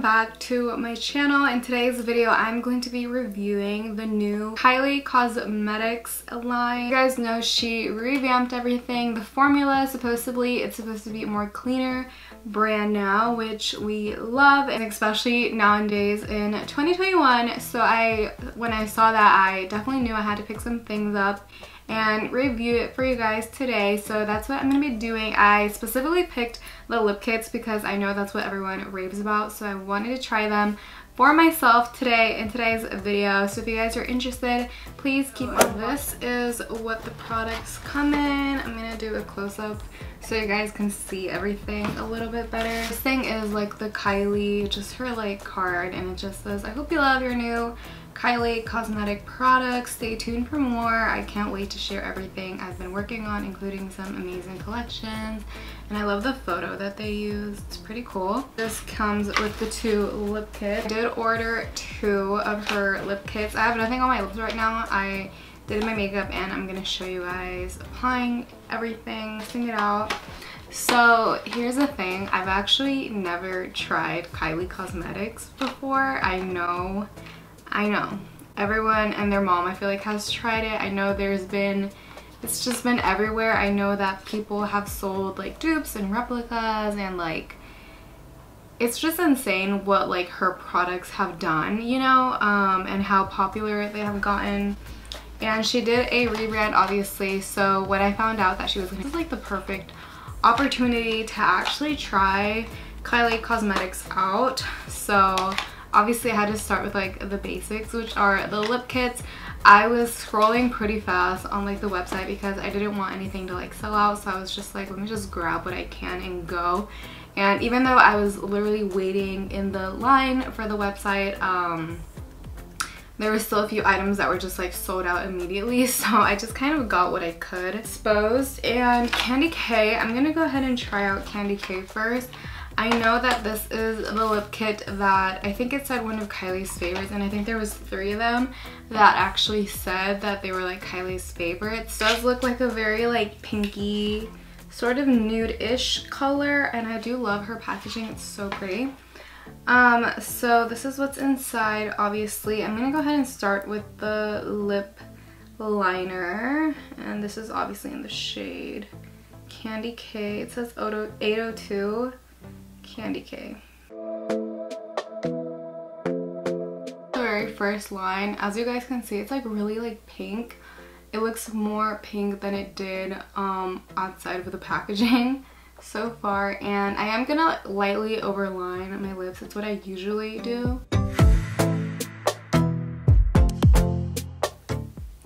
welcome back to my channel. In today's video I'm going to be reviewing the new Kylie Cosmetics line. You guys know she revamped everything. The formula supposedly it's supposed to be more cleaner brand now, which we love, and especially nowadays in 2021. So when I saw that, I definitely knew I had to pick some things up and review it for you guys today. So that's what I'm going to be doing. I specifically picked the lip kits because I know that's what everyone raves about, so I wanted to try them for myself today in today's video. So if you guys are interested, please keep on. This is what the products come in. I'm going to do a close-up so you guys can see everything a little bit better. This thing is like the Kylie, just her like card, and it just says, I hope you love your new Kylie cosmetic products. Stay tuned for more. I can't wait to share everything I've been working on, including some amazing collections. And I love the photo that they used. It's pretty cool. This comes with the 2 lip kits. I did order 2 of her lip kits. I have nothing on my lips right now. I did my makeup and I'm gonna show you guys applying everything, testing it out. So here's the thing. I've actually never tried Kylie Cosmetics before. I know everyone and their mom I feel like has tried it. I know it's just been everywhere. I know that people have sold like dupes and replicas, and like it's just insane what like her products have done, you know, and how popular they have gotten. And she did a rebrand, obviously, so when I found out that she was gonna, this is like the perfect opportunity to actually try Kylie Cosmetics out. So obviously I had to start with like the basics, which are the lip kits. I was scrolling pretty fast on like the website because I didn't want anything to like sell out, so I was just like, let me just grab what I can and go. And even though I was literally waiting in the line for the website, there were still a few items that were just like sold out immediately, so I just kind of got what I could. Exposed and Candy K. I'm gonna go ahead and try out Candy K first. I know that this is the lip kit that I think it said one of Kylie's favorites, and I think there was 3 of them that actually said that they were like Kylie's favorites. It does look like a very like pinky, sort of nude-ish color, and I do love her packaging. It's so pretty. So this is what's inside. Obviously I'm gonna go ahead and start with the lip liner, and this is obviously in the shade Candy K. It says 802 Candy K. The very first line, as you guys can see, it's like really like pink. It looks more pink than it did outside of the packaging so far, and I am gonna lightly overline my lips. It's what I usually do.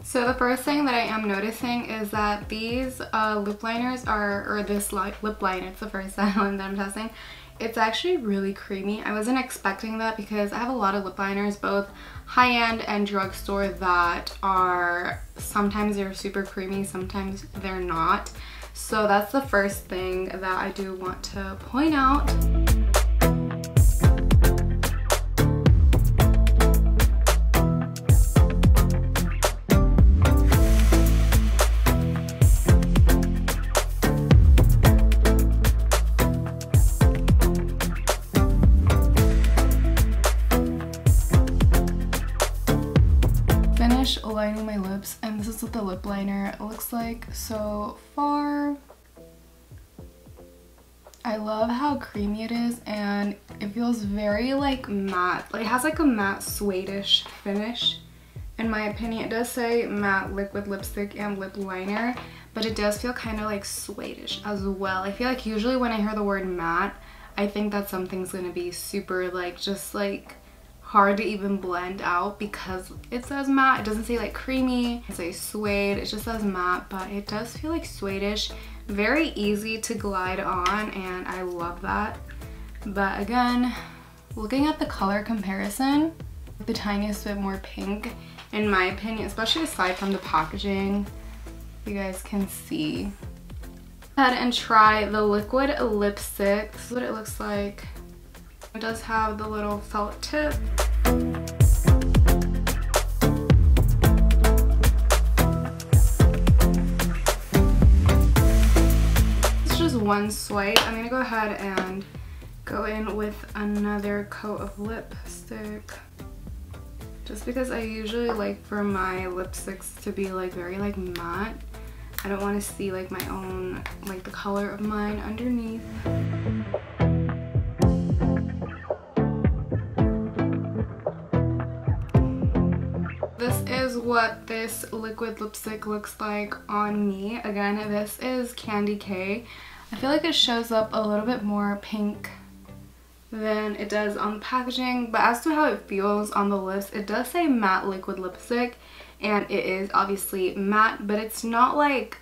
So the first thing that I am noticing is that these lip liners or this lip liner, it's the first one that I'm testing, it's actually really creamy. I wasn't expecting that because I have a lot of lip liners, both high-end and drugstore, that are, sometimes they're super creamy, sometimes they're not. So that's the first thing that I do want to point out. Finish lining my lips, and this is what the lip liner looks like so far. I love how creamy it is, and it feels very like matte. Like, it has like a matte suede-ish finish in my opinion. It does say matte liquid lipstick and lip liner, but it does feel kind of like suede-ish as well. I feel like usually when I hear the word matte, I think that something's gonna be super like just like hard to even blend out because it says matte. It doesn't say like creamy, it says suede, it just says matte, but it does feel like suede-ish. Very easy to glide on, and I love that. But again, looking at the color comparison, the tiniest bit more pink in my opinion, especially aside from the packaging. You guys can see. Go ahead and try the liquid lipstick. This is what it looks like. It does have the little felt tip. It's just one swipe. I'm gonna go ahead and go in with another coat of lipstick. Just because I usually like for my lipsticks to be like very like matte. I don't want to see like my own, like the color of mine underneath. This is what this liquid lipstick looks like on me. Again, this is Candy K. I feel like it shows up a little bit more pink than it does on the packaging, but as to how it feels on the lips, it does say matte liquid lipstick, and it is obviously matte, but it's not like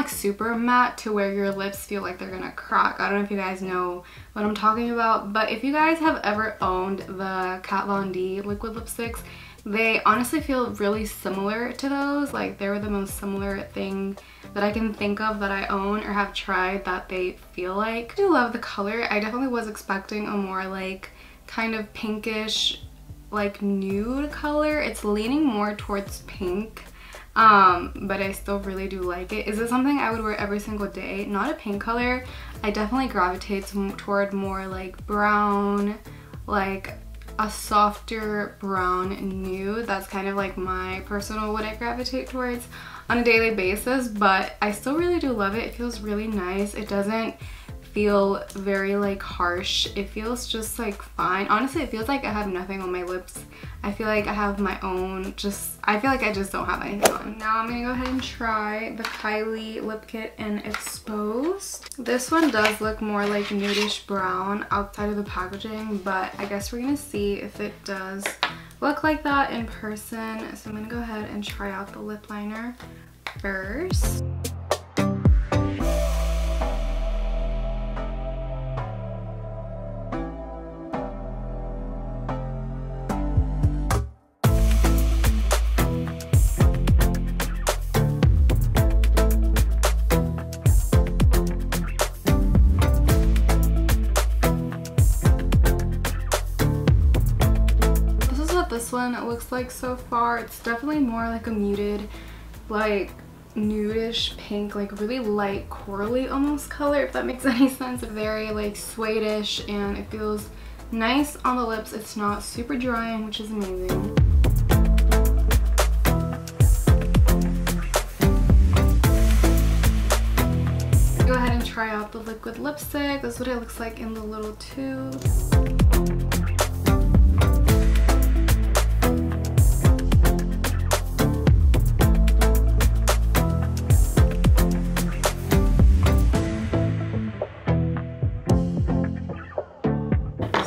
super matte to where your lips feel like they're gonna crack. I don't know if you guys know what I'm talking about, but if you guys have ever owned the Kat Von D liquid lipsticks, they honestly feel really similar to those. Like, they were the most similar thing that I can think of that I own or have tried that they feel like. I do love the color. I definitely was expecting a more like kind of pinkish, like nude color. It's leaning more towards pink, but I still really do like it. Is it something I would wear every single day? Not a pink color. I definitely gravitate toward more like brown, like a softer brown nude. That's kind of like my personal what I gravitate towards on a daily basis, but I still really do love it. It feels really nice. It doesn't feel very like harsh. It feels just like fine. Honestly, it feels like I have nothing on my lips. I feel like I have my own, I feel like I just don't have anything on. Now I'm gonna go ahead and try the Kylie lip kit in Exposed. This one does look more like nudish brown outside of the packaging, but I guess we're gonna see if it does look like that in person. So I'm gonna go ahead and try out the lip liner first. This one it looks like so far. It's definitely more like a muted, like nudish pink, like really light corally almost color, if that makes any sense. Very like suede-ish, and it feels nice on the lips. It's not super drying, which is amazing. Go ahead and try out the liquid lipstick. This is what it looks like in the little tube.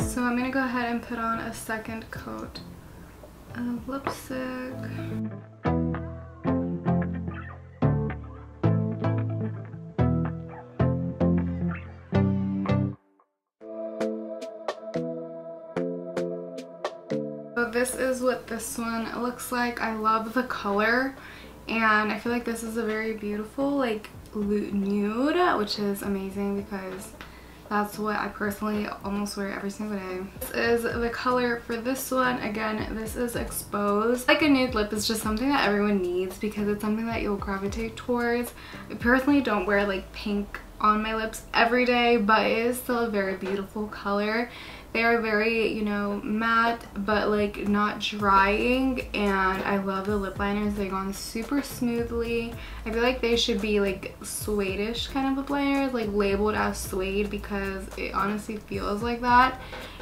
So I'm gonna go ahead and put on a second coat of lipstick. So this is what this one looks like. I love the color, and I feel like this is a very beautiful like nude, which is amazing because that's what I personally almost wear every single day. This is the color for this one. Again, this is Exposed. Like a nude lip is just something that everyone needs because it's something that you'll gravitate towards. I personally don't wear like pink on my lips every day, but it is still a very beautiful color. They are very, you know, matte, but like not drying, and I love the lip liners. They go on super smoothly. I feel like they should be like suede-ish kind of lip liners, like labeled as suede, because it honestly feels like that.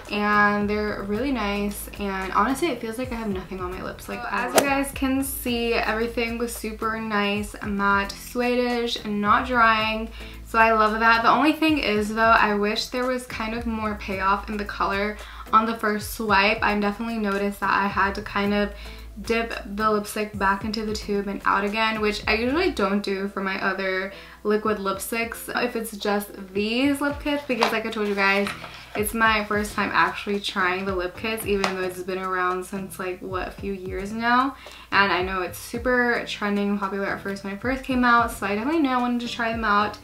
And they're really nice, and honestly it feels like I have nothing on my lips. Like, as you guys can see, everything was super nice, matte, suede-ish, and not drying. So I love that. The only thing is though, I wish there was kind of more payoff in the color on the first swipe. I definitely noticed that I had to kind of dip the lipstick back into the tube and out again, which I usually don't do for my other liquid lipsticks if it's just these lip kits, because like I told you guys, it's my first time actually trying the lip kits, even though it's been around since like what, a few years now, and I know it's super trending and popular at first when it first came out, so I definitely knew I wanted to try them out.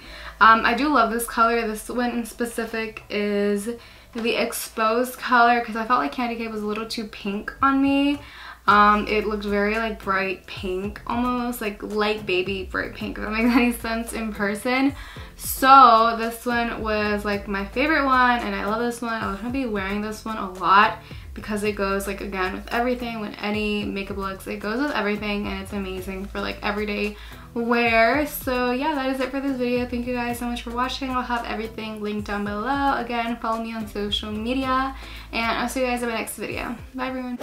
I do love this color. This one in specific is the Exposed color because I felt like Candy K was a little too pink on me. It looked very like bright pink, almost like light baby bright pink, if that makes any sense in person. So this one was like my favorite one, and I love this one. I was gonna be wearing this one a lot because it goes like, again, with everything. With any makeup looks, it goes with everything, and it's amazing for like everyday wear. So yeah, that is it for this video. Thank you guys so much for watching. I'll have everything linked down below. Again, follow me on social media, and I'll see you guys in my next video. Bye everyone.